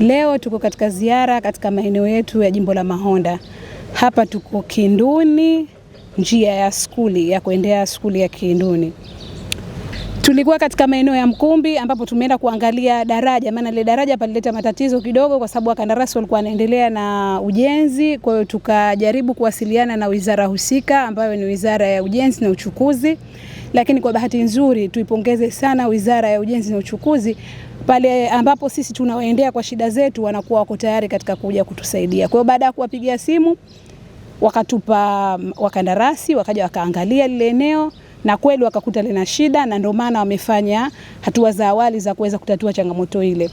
Leo tuko katika ziara katika maeneo yetu ya jimbo la Mahonda. Hapa tuko Kinduni, njia ya skuli ya kuendea skuli ya Kinduni. Tulikuwa katika maeneo ya Mkumbi ambapo tumeenda kuangalia daraja, maana ile daraja palileta matatizo kidogo kwa sababu wakandarasi walikuwa wanaendelea na ujenzi. Kwa hiyo tukajaribu kuwasiliana na wizara husika ambayo ni Wizara ya Ujenzi na Uchukuzi. Lakini kwa bahati nzuri tuipongeze sana Wizara ya Ujenzi na Uchukuzi, pale ambapo sisi tunawaendea kwa shida zetu wanakuwa wako tayari katika kuja kutusaidia. Kwa hiyo baada ya kuwapigia simu wakatupa wakandarasi, wakaja wakaangalia lile eneo na kweli wakakuta lina shida, na ndio maana wamefanya hatua za awali za kuweza kutatua changamoto ile.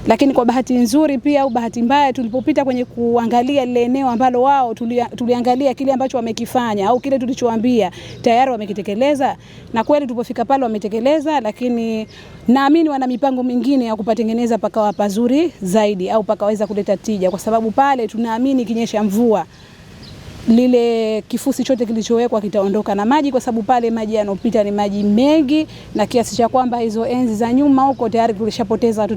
Lakini kwa bahati nzuri pia au bahati mbaya, tulipopita kwenye kuangalia lile eneo ambalo wao tuliangalia kile ambacho wamekifanya au kile tulichowaambia tayari wamekitekeleza, na kweli tulipofika pale wametekeleza. Lakini naamini wana mipango mingine ya kupatengeneza pakawa pazuri zaidi au pakaweza kuleta tija, kwa sababu pale tunaamini kinyesha mvua lile kifusi chote kilichowekwa kitaondoka na maji, kwa sababu pale maji yanopita ni maji mengi, na kiasi cha kwamba hizo enzi za nyuma huko tayari tulishapoteza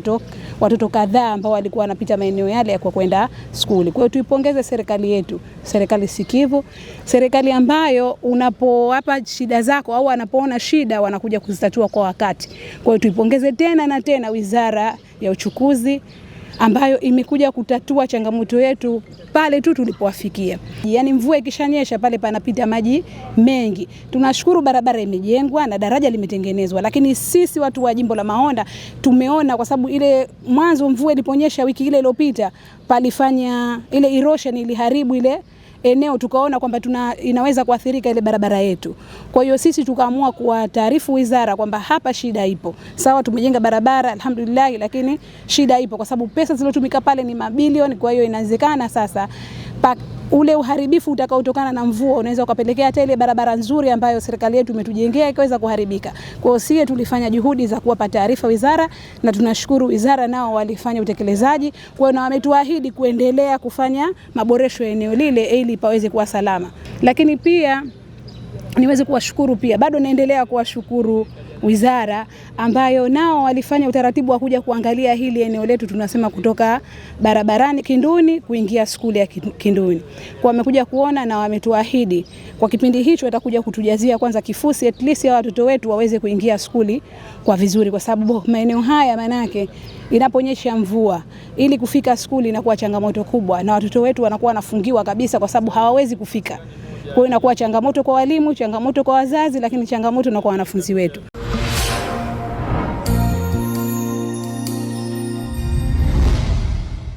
watoto kadhaa ambao walikuwa wanapita maeneo yale ya kwenda skuli. Kwa hiyo tuipongeze serikali yetu, serikali sikivu, serikali ambayo unapowapa shida zako au wanapoona shida wanakuja kuzitatua kwa wakati. Kwa hiyo tuipongeze tena na tena Wizara ya Uchukuzi ambayo imekuja kutatua changamoto yetu pale tu tulipowafikia. Yaani mvua ikishanyesha pale panapita maji mengi. Tunashukuru barabara imejengwa na daraja limetengenezwa, lakini sisi watu wa jimbo la Mahonda tumeona, kwa sababu ile mwanzo mvua iliponyesha wiki ile iliyopita palifanya ile erosion, iliharibu ile eneo, tukaona kwamba inaweza kuathirika ile barabara yetu. Kwa hiyo sisi tukaamua kuwataarifu wizara kwamba hapa shida ipo. Sawa, tumejenga barabara alhamdulillah, lakini shida ipo kwa sababu pesa zilizotumika pale ni mabilioni. Kwa hiyo inawezekana sasa ule uharibifu utakaotokana na mvua unaweza ukapelekea hata ile barabara nzuri ambayo serikali yetu imetujengea ikaweza kuharibika. Kwa hiyo sisi tulifanya juhudi za kuwapa taarifa wizara, na tunashukuru wizara nao walifanya utekelezaji. Kwa hiyo na wametuahidi kuendelea kufanya maboresho ya eneo lile ili paweze kuwa salama. Lakini pia niweze kuwashukuru pia, bado naendelea kuwashukuru wizara ambayo nao walifanya utaratibu wa kuja kuangalia hili eneo letu, tunasema kutoka barabarani Kinduni kuingia skuli ya Kinduni. Kwa wamekuja kuona na wametuahidi kwa kipindi hicho watakuja kutujazia kwanza kifusi, at least ya watoto wetu waweze kuingia skuli kwa vizuri, kwa sababu maeneo haya manake inaponyesha mvua ili kufika skuli inakuwa changamoto kubwa, na watoto wetu wanakuwa wanafungiwa kabisa kwa sababu hawawezi kufika. Kwa hiyo inakuwa changamoto kwa walimu, changamoto kwa wazazi, lakini changamoto na kwa wanafunzi wetu.